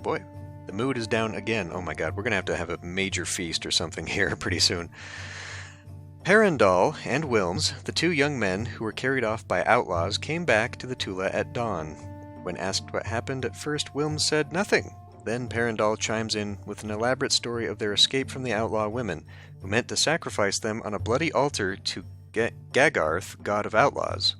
boy, the mood is down again. Oh my god, we're going to have a major feast or something here pretty soon. Perendal and Wilms, the two young men who were carried off by outlaws, came back to the Tula at dawn. When asked what happened, at first Wilms said nothing. Then Perendal chimes in with an elaborate story of their escape from the outlaw women, who meant to sacrifice them on a bloody altar to Gagarth, god of outlaws.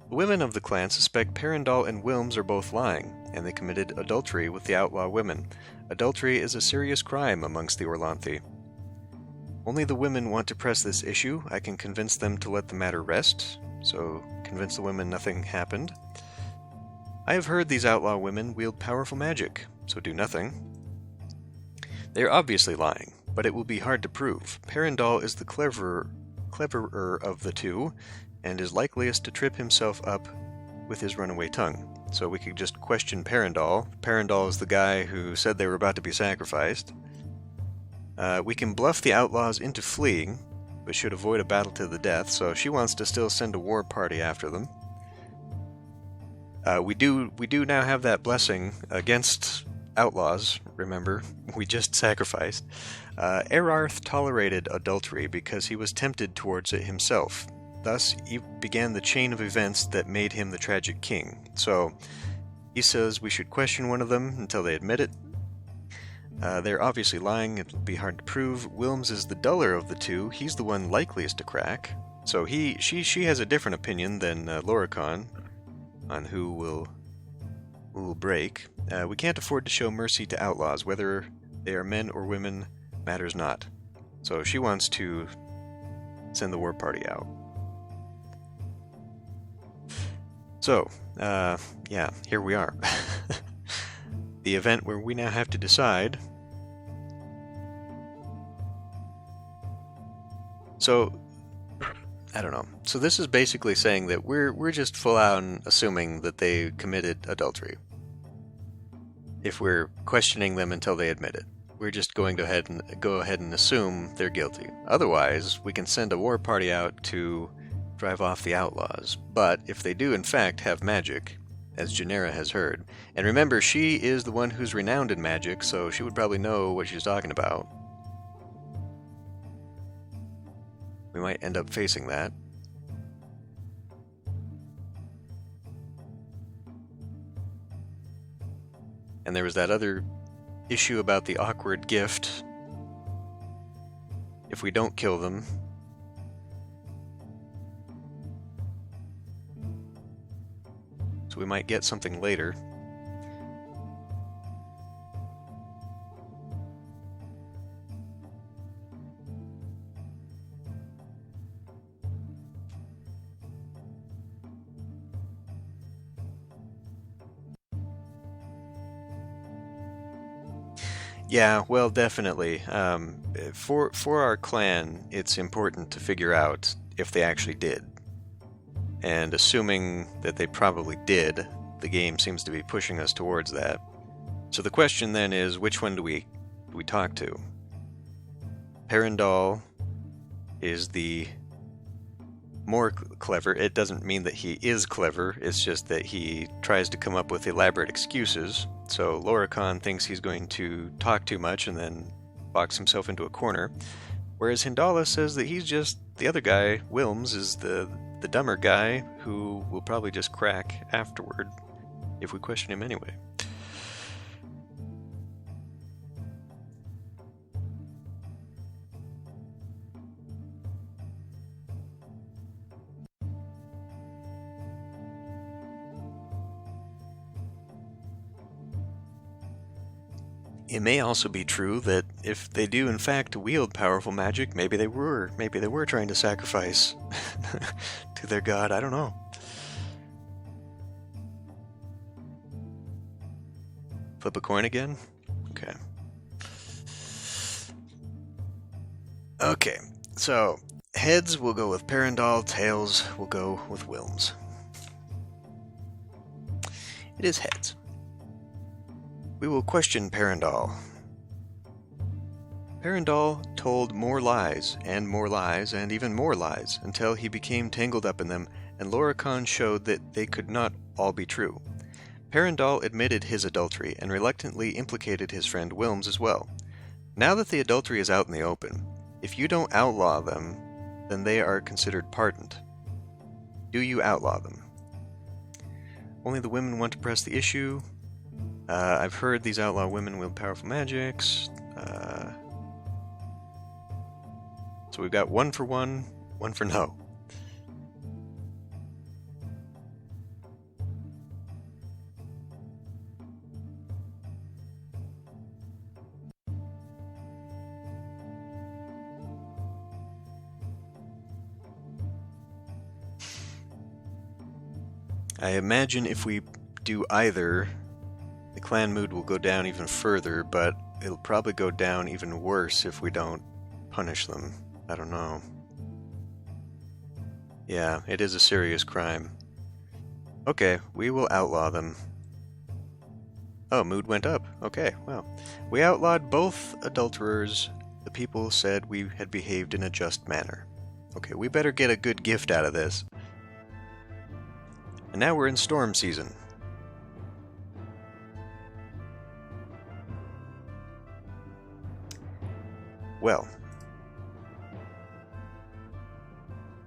The women of the clan suspect Perendal and Wilms are both lying, and they committed adultery with the outlaw women. Adultery is a serious crime amongst the Orlanthe. Only the women want to press this issue. I can convince them to let the matter rest, so convince the women nothing happened. I have heard these outlaw women wield powerful magic, so do nothing. They are obviously lying, but it will be hard to prove. Perendal is the cleverer of the two, and is likeliest to trip himself up with his runaway tongue. So we could just question Perendal. Perendal is the guy who said they were about to be sacrificed. We can bluff the outlaws into fleeing, but should avoid a battle to the death, so she wants to still send a war party after them. We do now have that blessing against outlaws, remember, we just sacrificed. Erarth tolerated adultery because he was tempted towards it himself. Thus, he began the chain of events that made him the tragic king. So, he says we should question one of them until they admit it. They're obviously lying, it'll be hard to prove. Wilms is the duller of the two, he's the one likeliest to crack. So she has a different opinion than Loricon on who will break. We can't afford to show mercy to outlaws, whether they are men or women matters not. So she wants to send the war party out. So, yeah, here we are. The event where we now have to decide. So, I don't know. So this is basically saying that we're just full out assuming that they committed adultery. If we're questioning them until they admit it, we're just going to go ahead and assume they're guilty. Otherwise, we can send a war party out to drive off the outlaws. But if they do in fact have magic, as Janera has heard, and remember, she is the one who's renowned in magic, so she would probably know what she's talking about. We might end up facing that. And there was that other issue about the awkward gift. If we don't kill them. So we might get something later. Yeah, well, definitely. For our clan, it's important to figure out if they actually did. And assuming that they probably did, the game seems to be pushing us towards that. So the question then is, which one do we talk to? Perendal is the more clever. It doesn't mean that he is clever, it's just that he tries to come up with elaborate excuses. So Loricon thinks he's going to talk too much and then box himself into a corner, whereas Hindala says that he's just the other guy. Wilms is the dumber guy who will probably just crack afterward if we question him anyway. It may also be true that if they do in fact wield powerful magic, maybe they were trying to sacrifice to their god. I don't know. Flip a coin again? Okay. Okay, so heads will go with Perendal, tails will go with Wilms. It is heads. We will question Perendal. Perendal told more lies, and even more lies, until he became tangled up in them, and Loricon showed that they could not all be true. Perendal admitted his adultery and reluctantly implicated his friend Wilms as well. Now that the adultery is out in the open, if you don't outlaw them, then they are considered pardoned. Do you outlaw them? Only the women want to press the issue. I've heard these outlaw women wield powerful magics. So we've got 1 for 1, 1 for no. I imagine if we do either, the clan mood will go down even further, but it'll probably go down even worse if we don't punish them. I don't know. Yeah, it is a serious crime. Okay, we will outlaw them. Oh, mood went up. Okay, well. We outlawed both adulterers. The people said we had behaved in a just manner. Okay, we better get a good gift out of this. And now we're in storm season. Well.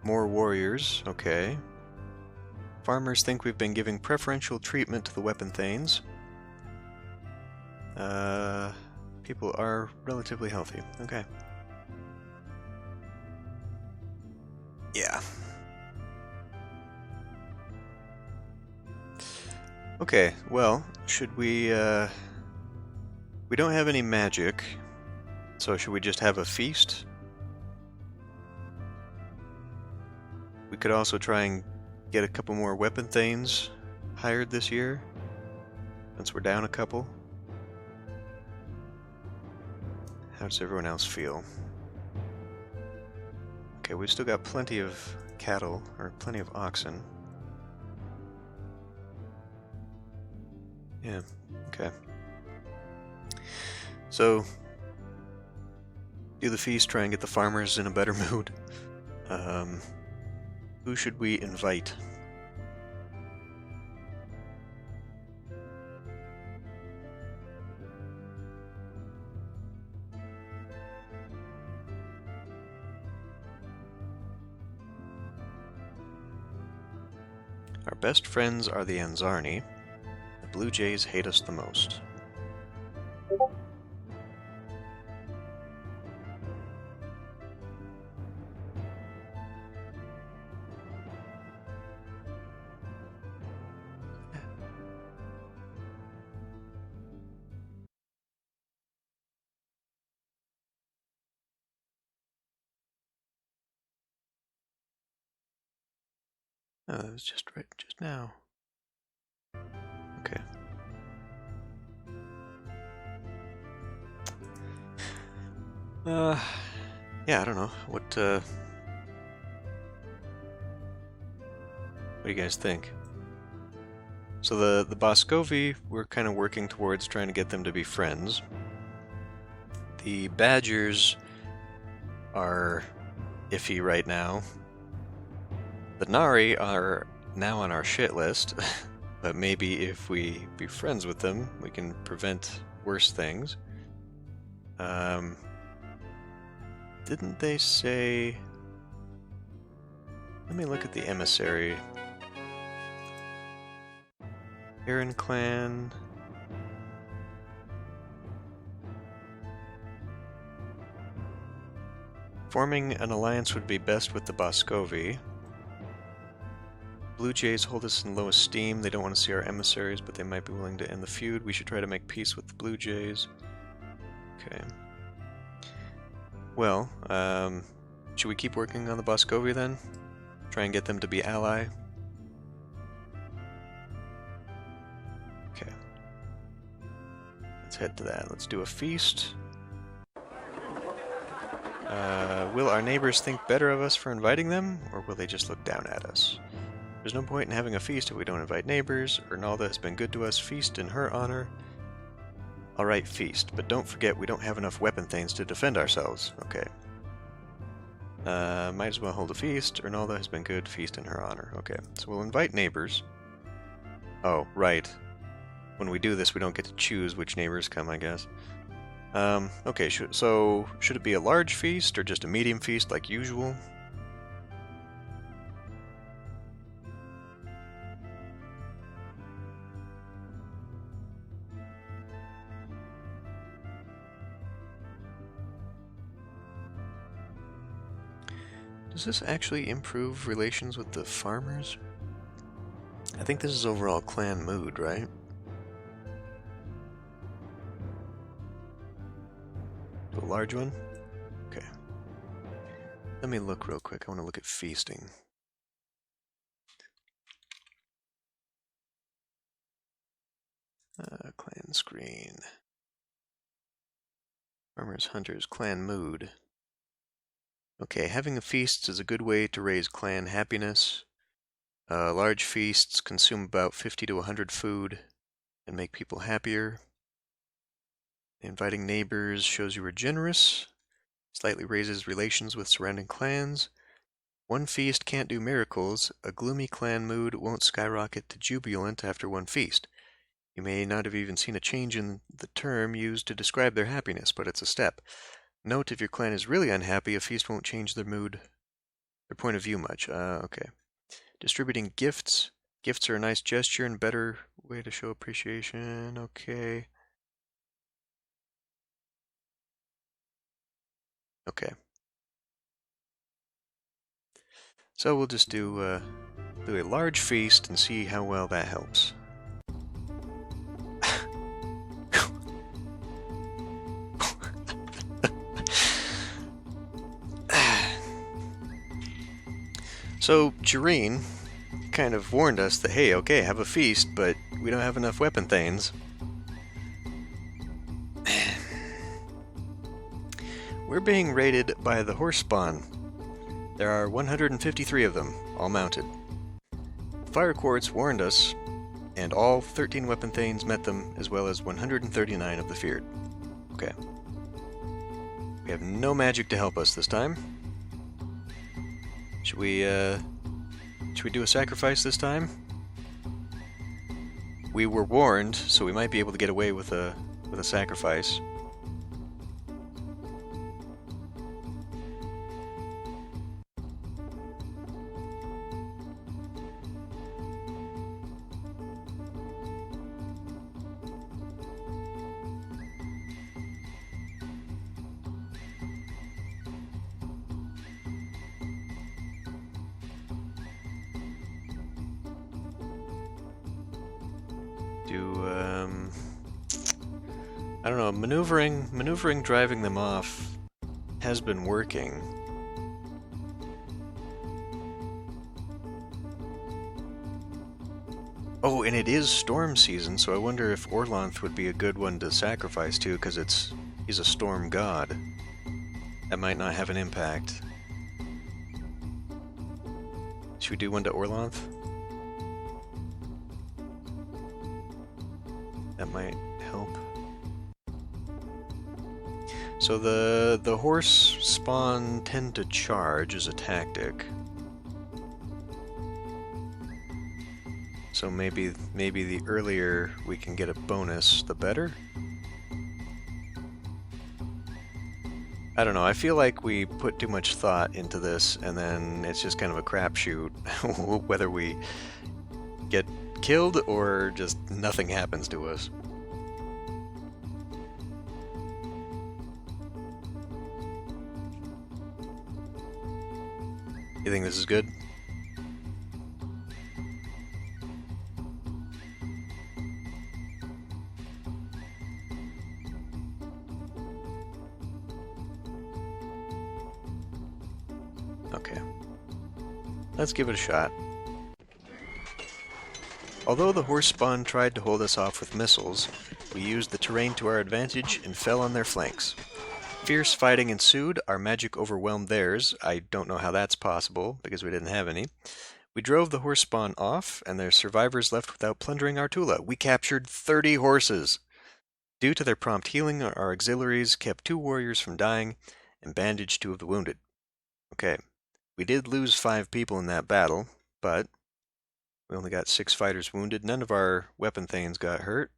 More warriors, okay. Farmers think we've been giving preferential treatment to the weapon thanes. People are relatively healthy, okay. Yeah. Okay, well, should we, we don't have any magic, so should we just have a feast? We could also try and get a couple more weapon thanes hired this year, since we're down a couple. How does everyone else feel? Okay, we've still got plenty of cattle, or plenty of oxen. Yeah, okay. So, do the feast, try and get the farmers in a better mood. Who should we invite? Our best friends are the Anzarni. The Blue Jays hate us the most. Oh, that was just right just now. Okay. Yeah, I don't know. What do you guys think? So the Boscovi, we're kind of working towards trying to get them to be friends. The Badgers are iffy right now. The Nari are now on our shit list, but maybe if we be friends with them, we can prevent worse things. Didn't they say... Let me look at the emissary. Aaron clan... Forming an alliance would be best with the Boscovi. Blue Jays hold us in low esteem. They don't want to see our emissaries, but they might be willing to end the feud. We should try to make peace with the Blue Jays. Okay. Well, should we keep working on the Boscovi then? Try and get them to be ally? Okay. Let's head to that. Let's do a feast. Will our neighbors think better of us for inviting them, or will they just look down at us? There's no point in having a feast if we don't invite neighbors. Ernalda has been good to us. Feast in her honor. Alright, feast. But don't forget we don't have enough weapon things to defend ourselves. Okay. Might as well hold a feast. Ernalda has been good. Feast in her honor. Okay. So we'll invite neighbors. Oh, right. when we do this, we don't get to choose which neighbors come, I guess. Okay, so should it be a large feast or just a medium feast like usual? Does this actually improve relations with the farmers? I think this is overall clan mood, right? A large one? Okay. Let me look real quick. I want to look at feasting. Clan screen. Farmers, hunters, clan mood. Okay, having a feast is a good way to raise clan happiness. Large feasts consume about 50 to 100 food and make people happier. Inviting neighbors shows you are generous. Slightly raises relations with surrounding clans. One feast can't do miracles. A gloomy clan mood won't skyrocket to jubilant after one feast. You may not have even seen a change in the term used to describe their happiness, but it's a step. Note if your clan is really unhappy, a feast won't change their mood, their point of view much. Okay. Distributing gifts. Gifts are a nice gesture and better way to show appreciation. Okay. Okay. So we'll just do a large feast and see how well that helps. So Jireen kind of warned us that, hey, okay, have a feast, but we don't have enough weapon thanes. We're being raided by the horse spawn. There are 153 of them, all mounted. Fire Quartz warned us, and all 13 weapon thanes met them, as well as 139 of the feared. Okay. We have no magic to help us this time. Should we do a sacrifice this time? We were warned, so we might be able to get away with a sacrifice. I don't know, maneuvering driving them off has been working. Oh, and it is storm season, so I wonder if Orlanth would be a good one to sacrifice to, because he's a storm god. That might not have an impact. Should we do one to Orlanth? That might help. So the horse spawn tend to charge as a tactic. So maybe the earlier we can get a bonus, the better? I don't know, I feel like we put too much thought into this and then it's just kind of a crapshoot whether we get killed or just nothing happens to us. You think this is good? Okay. Let's give it a shot. Although the horse spawn tried to hold us off with missiles, we used the terrain to our advantage and fell on their flanks. Fierce fighting ensued, our magic overwhelmed theirs. I don't know how that's possible, because we didn't have any. We drove the horse spawn off, and their survivors left without plundering our Tula. We captured 30 horses! Due to their prompt healing, our auxiliaries kept 2 warriors from dying, and bandaged 2 of the wounded. Okay, we did lose 5 people in that battle, but we only got 6 fighters wounded. None of our weapon thanes got hurt.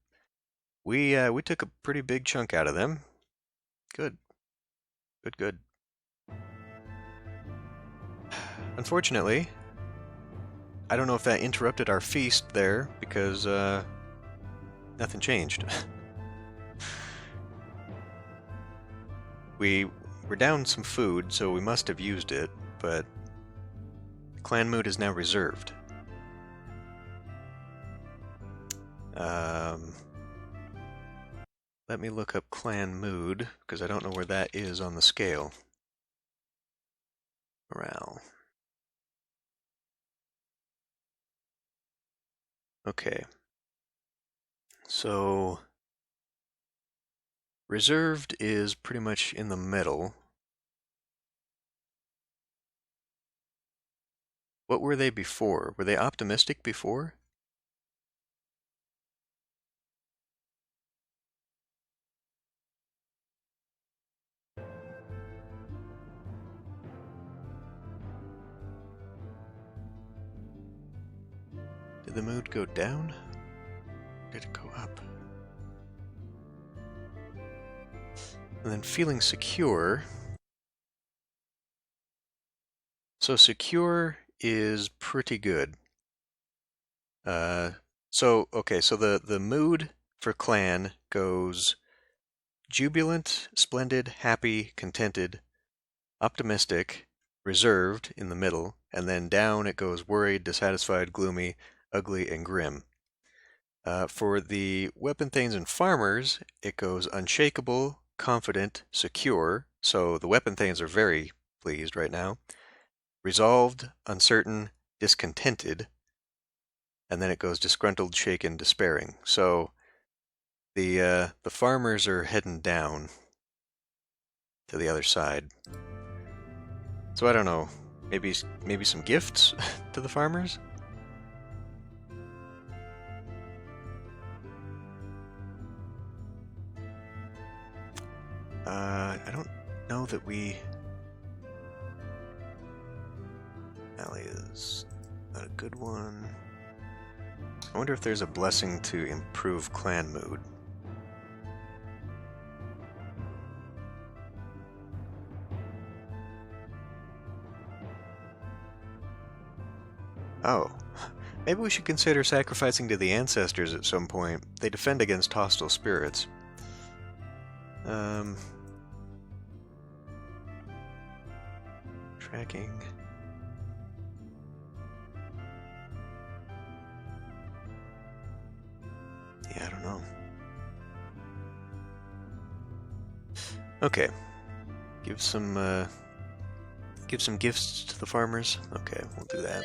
We took a pretty big chunk out of them. Good. Good, good. Unfortunately, I don't know if that interrupted our feast there, because nothing changed. We're down some food, so we must have used it, but clan mood is now reserved. Let me look up clan mood, because I don't know where that is on the scale. Morale. Okay. So, reserved is pretty much in the middle. What were they before? Were they optimistic before? Did the mood go down? Did it go up? And then feeling secure. So secure is pretty good. Okay, so the mood for clan goes jubilant, splendid, happy, contented, optimistic, reserved in the middle, and then down it goes worried, dissatisfied, gloomy, ugly, and grim. For the weapon thanes and farmers, it goes unshakable, confident, secure. So the weapon thanes are very pleased right now. Resolved, uncertain, discontented, and then it goes disgruntled, shaken, despairing. So the farmers are heading down to the other side. So I don't know, maybe some gifts to the farmers? I don't know that we... Ally is not a good one. I wonder if there's a blessing to improve clan mood. Oh, maybe we should consider sacrificing to the ancestors at some point. They defend against hostile spirits. Tracking. Yeah, I don't know. Okay. Give some gifts to the farmers. Okay, we'll do that.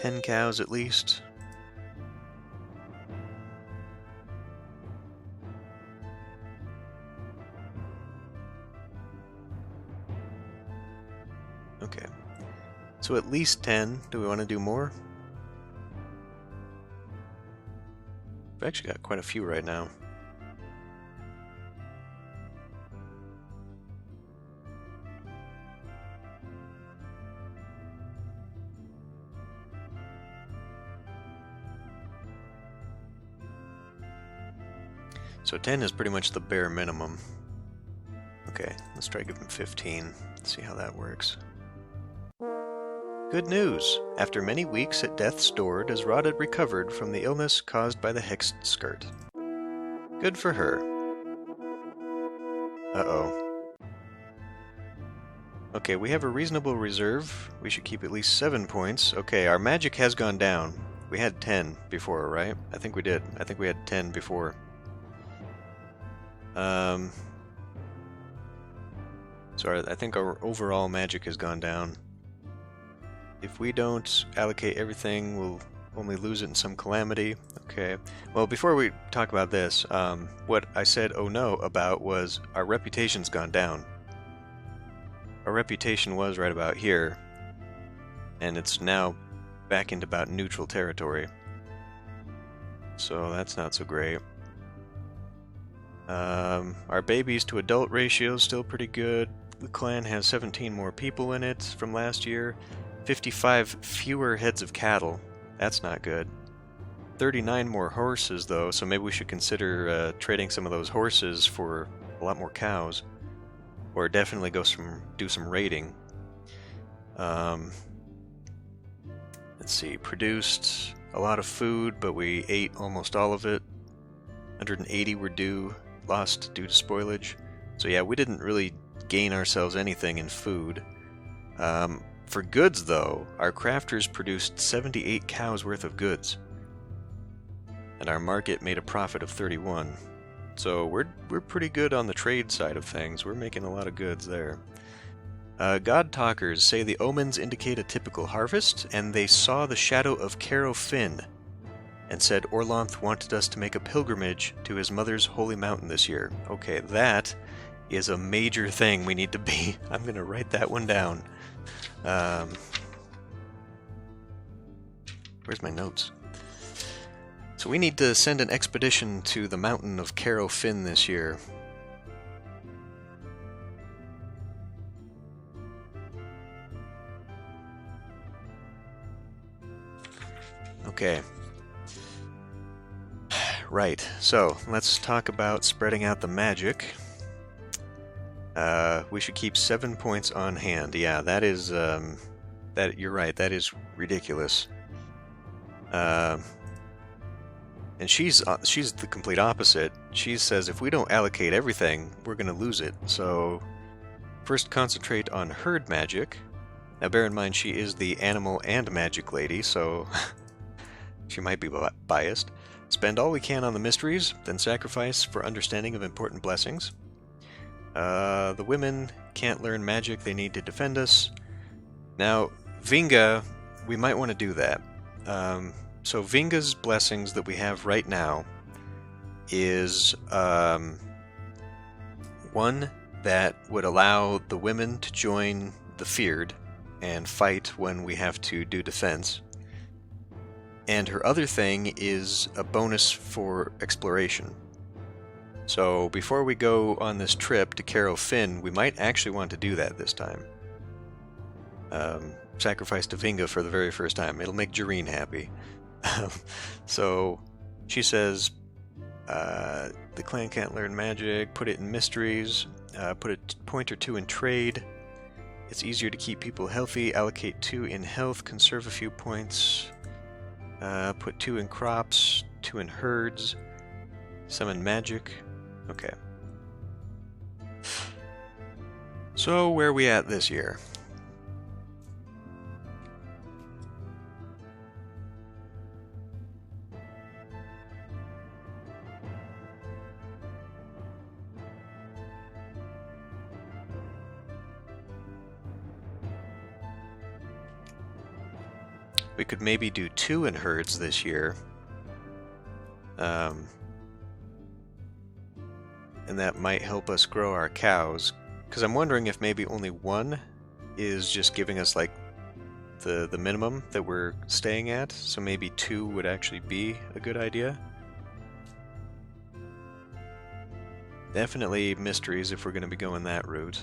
10 cows at least. Okay. So at least 10. Do we want to do more? We've actually got quite a few right now. So 10 is pretty much the bare minimum. Okay, let's try giving 15. See how that works. Good news! After many weeks at death's door, Desrada recovered from the illness caused by the hexed skirt. Good for her. Uh-oh. Okay, we have a reasonable reserve. We should keep at least 7 points. Okay, our magic has gone down. We had 10 before, right? I think we did. I think we had 10 before. So I think our overall magic has gone down. If we don't allocate everything, we'll only lose it in some calamity. Okay. Well, before we talk about this, what I said oh no about was our reputation's gone down. Our reputation was right about here, and it's now back into about neutral territory. So that's not so great. Our babies to adult ratio is still pretty good. The clan has 17 more people in it from last year. 55 fewer heads of cattle. That's not good. 39 more horses, though, so maybe we should consider trading some of those horses for a lot more cows. Or definitely do some raiding. Let's see, produced a lot of food, but we ate almost all of it. 180 were lost due to spoilage. So yeah, we didn't really gain ourselves anything in food. For goods, though, our crafters produced 78 cows worth of goods. And our market made a profit of 31. So we're pretty good on the trade side of things. We're making a lot of goods there. God Talkers say the omens indicate a typical harvest, and they saw the shadow of Caro Finn, and said Orlanth wanted us to make a pilgrimage to his mother's holy mountain this year. Okay, that is a major thing we need to be. I'm going to write that one down. Where's my notes? So we need to send an expedition to the mountain of Caro Finn this year. Okay. Right, so let's talk about spreading out the magic. We should keep 7 points on hand. Yeah, that is, you're right, that is ridiculous. And she's the complete opposite. She says if we don't allocate everything, we're going to lose it. So first concentrate on herd magic. Now bear in mind she is the animal and magic lady, so she might be biased. Spend all we can on the mysteries, then sacrifice for understanding of important blessings. The women can't learn magic, they need to defend us. Now, Vinga, we might want to do that. So Vinga's blessings that we have right now is one that would allow the women to join the Feared and fight when we have to do defense. And her other thing is a bonus for exploration. So before we go on this trip to Caro Finn, we might actually want to do that this time. Sacrifice to Vinga for the very first time. It'll make Jareen happy. So she says, the clan can't learn magic, put it in mysteries, put a point or 2 in trade. It's easier to keep people healthy, allocate 2 in health, conserve a few points, put 2 in crops, 2 in herds, summon magic. Okay. So where are we at this year? We could maybe do 2 in herds this year. And that might help us grow our cows. Because I'm wondering if maybe only 1 is just giving us like the minimum that we're staying at. So maybe 2 would actually be a good idea. Definitely mysteries if we're going to be going that route.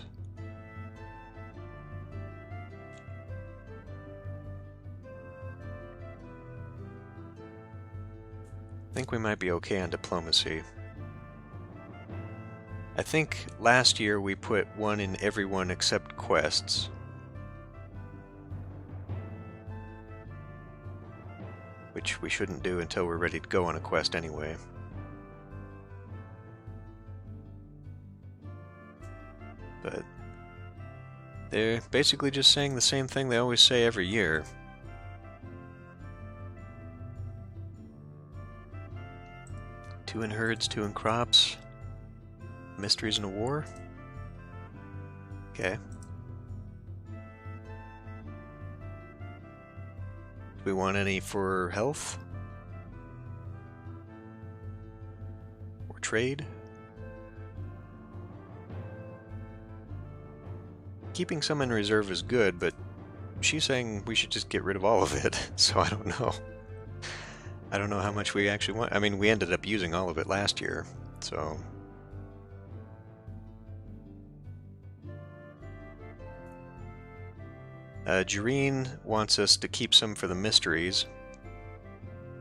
I think we might be okay on diplomacy. I think last year we put 1 in every one except quests. Which we shouldn't do until we're ready to go on a quest anyway. But they're basically just saying the same thing they always say every year. Two in herds, 2 in crops. Mysteries in a war? Okay. Do we want any for health? Or trade? Keeping some in reserve is good, but she's saying we should just get rid of all of it, so I don't know. I don't know how much we actually want. I mean, we ended up using all of it last year, so... Jareen wants us to keep some for the mysteries.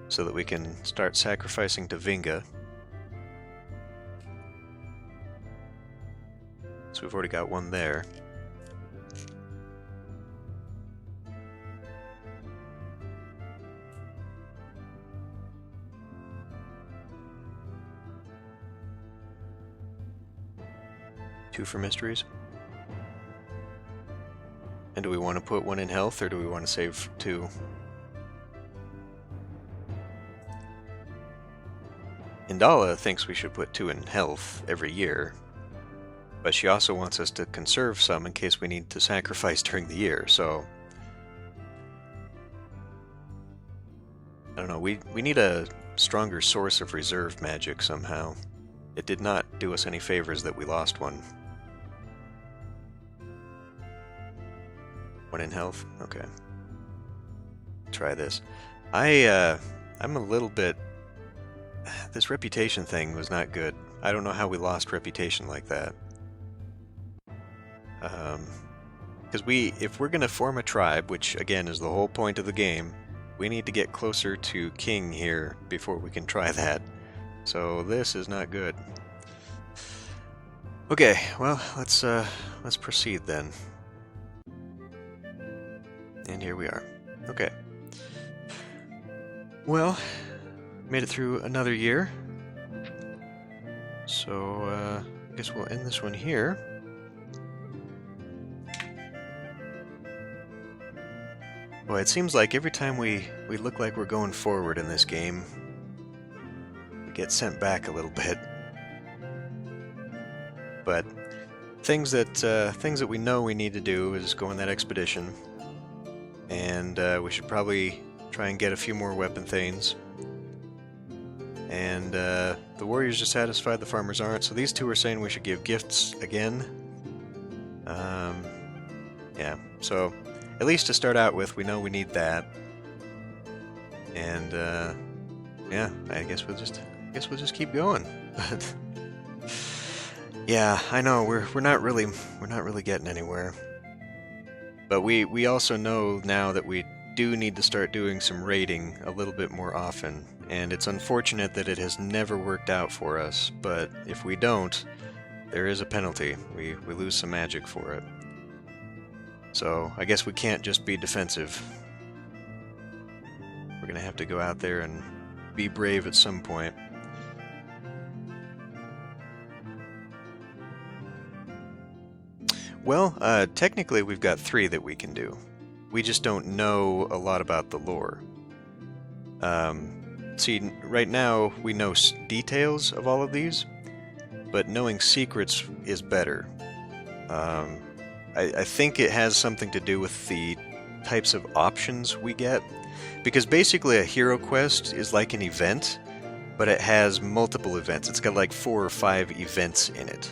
so that we can start sacrificing to Vinga. So we've already got one there. Two for mysteries. And do we want to put one in health, or do we want to save two? Indala thinks we should put two in health every year, but she also wants us to conserve some in case we need to sacrifice during the year, so... I don't know, we need a stronger source of reserve magic somehow. It did not do us any favors that we lost one. One in health? Okay. Try this. I'm a little bit... This reputation thing was not good. I don't know how we lost reputation like that. Because if we're going to form a tribe, which again is the whole point of the game, we need to get closer to King here before we can try that. So this is not good. Okay, well, let's proceed then. And here we are. Okay. Well, made it through another year. So, I guess we'll end this one here. Boy, it seems like every time we look like we're going forward in this game, we get sent back a little bit. But things that we know we need to do is go on that expedition. And we should probably try and get a few more weapon thanes. And the warriors are satisfied, the farmers aren't, so these two are saying we should give gifts again. Yeah, so at least to start out with, we know we need that. And yeah, I guess we'll just keep going. Yeah, I know we're not really getting anywhere. But we also know now that we do need to start doing some raiding a little bit more often, and it's unfortunate that it has never worked out for us, but if we don't, there is a penalty. We lose some magic for it. So I guess we can't just be defensive. We're gonna have to go out there and be brave at some point. Well, technically we've got 3 that we can do. We just don't know a lot about the lore. See, right now we know details of all of these, but knowing secrets is better. I think it has something to do with the types of options we get, because basically a hero quest is like an event, but it has multiple events. It's got like 4 or 5 events in it.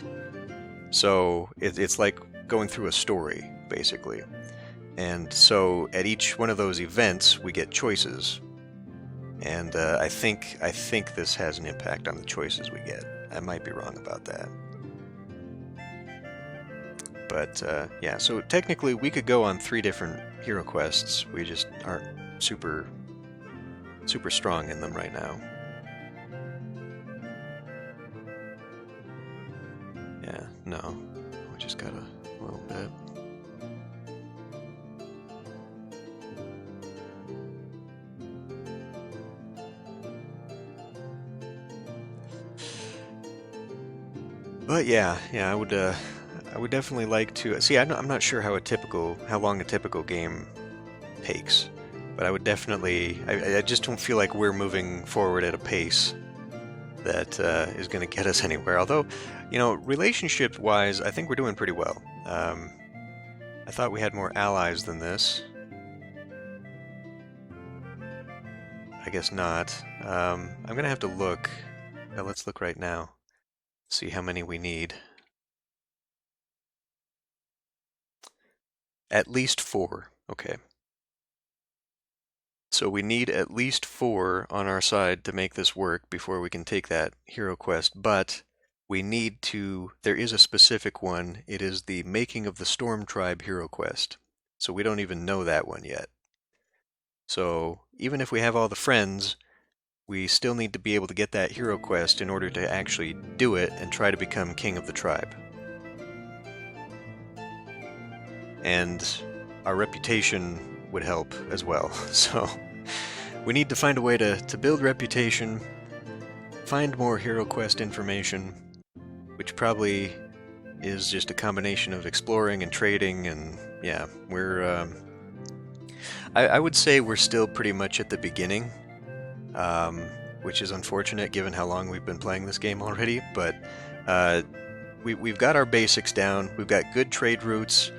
So it's like going through a story, basically. And so at each one of those events, we get choices. And I think this has an impact on the choices we get. I might be wrong about that. But yeah, so technically we could go on 3 different hero quests. We just aren't super strong in them right now. Yeah, no. We just got a little bit. But yeah, I would definitely like to see. I'm not sure how long a typical game takes, but I would definitely. I just don't feel like we're moving forward at a pace that is going to get us anywhere. Although, you know, relationship-wise, I think we're doing pretty well. I thought we had more allies than this. I guess not. I'm going to have to look. Let's look right now. See how many we need. At least 4. Okay. So we need at least 4 on our side to make this work before we can take that hero quest, but we need to... There is a specific one. It is the Making of the Storm Tribe hero quest. So we don't even know that one yet. So even if we have all the friends, we still need to be able to get that hero quest in order to actually do it and try to become king of the tribe. And our reputation would help as well. So we need to find a way to build reputation, find more hero quest information, which probably is just a combination of exploring and trading, and yeah, we're I would say we're still pretty much at the beginning, which is unfortunate given how long we've been playing this game already, but we've got our basics down, we've got good trade routes,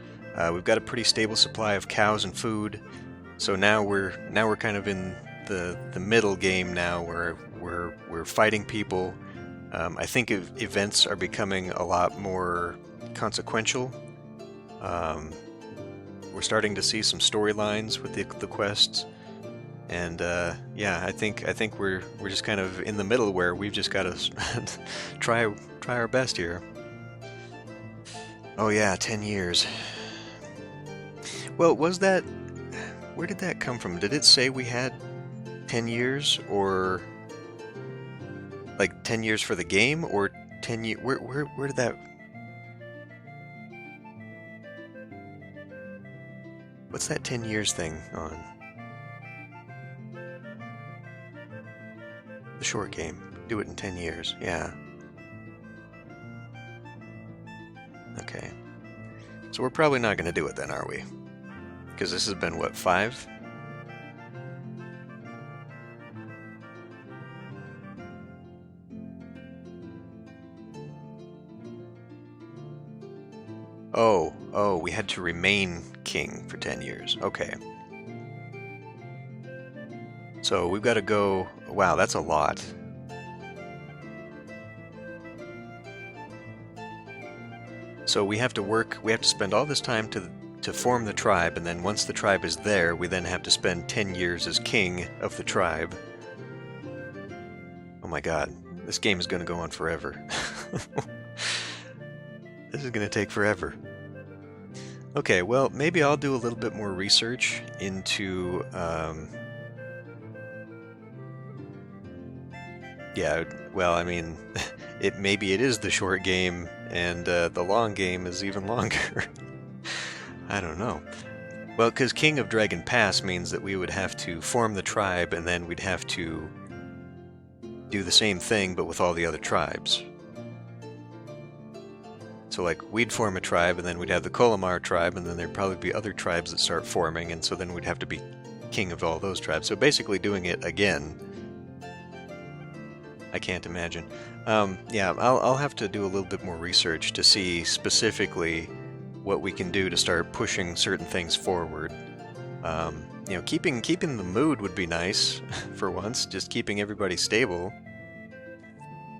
we've got a pretty stable supply of cows and food, so now we're kind of in the middle game now, where we're fighting people. I think events are becoming a lot more consequential. We're starting to see some storylines with the quests, and yeah, I think we're just kind of in the middle where we've just got to try our best here. Oh yeah, 10 years. Well, where did that come from? Did it say we had 10 years, or like 10 years for the game, or 10 years? Where did that? What's that 10 years thing on? The short game. Do it in 10 years. Yeah. Okay. So we're probably not going to do it then, are we? Because this has been, what, 5? Oh, we had to remain king for 10 years. Okay. So we've got to go... Wow, that's a lot. So we have to spend all this time to form the tribe, and then once the tribe is there, we then have to spend 10 years as king of the tribe. Oh my god, this game is going to go on forever. This is going to take forever. Okay, well, maybe I'll do a little bit more research into... yeah, well, I mean, maybe it is the short game, and the long game is even longer. I don't know. Well, because King of Dragon Pass means that we would have to form the tribe, and then we'd have to do the same thing, but with all the other tribes. So, like, we'd form a tribe, and then we'd have the Colomar tribe, and then there'd probably be other tribes that start forming, and so then we'd have to be king of all those tribes. So basically doing it again. I can't imagine. Yeah, I'll have to do a little bit more research to see specifically what we can do to start pushing certain things forward. You know, keeping the mood would be nice for once, just keeping everybody stable.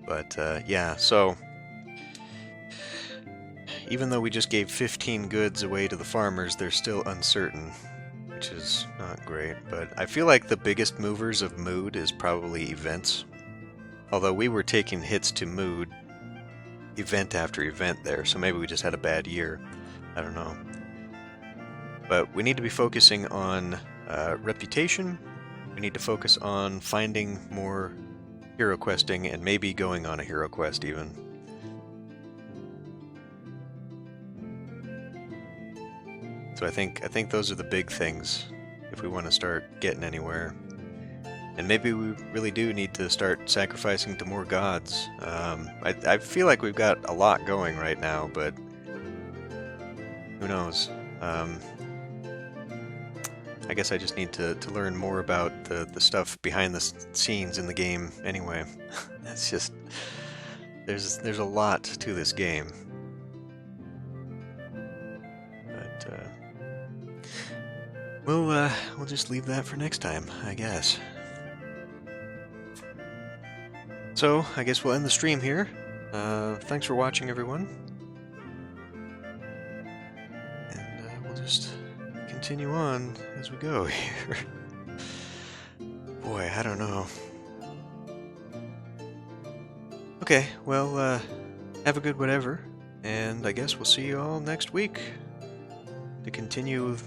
But yeah, so even though we just gave 15 goods away to the farmers, they're still uncertain, which is not great. But I feel like the biggest movers of mood is probably events. Although we were taking hits to mood event after event there, so maybe we just had a bad year. I don't know. But we need to be focusing on reputation. We need to focus on finding more hero questing, and maybe going on a hero quest even. So I think those are the big things if we want to start getting anywhere. And maybe we really do need to start sacrificing to more gods. I feel like we've got a lot going right now, but who knows? I guess I just need to learn more about the stuff behind the scenes in the game anyway. That's just... There's a lot to this game. But, we'll just leave that for next time, I guess. So, I guess we'll end the stream here. Thanks for watching, everyone. And we'll just continue on as we go here. Boy, I don't know. Okay, well, have a good whatever, and I guess we'll see you all next week to continue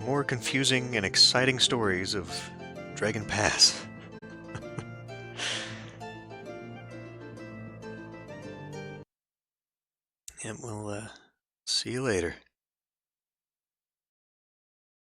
more confusing and exciting stories of Dragon Pass. And we'll see you later.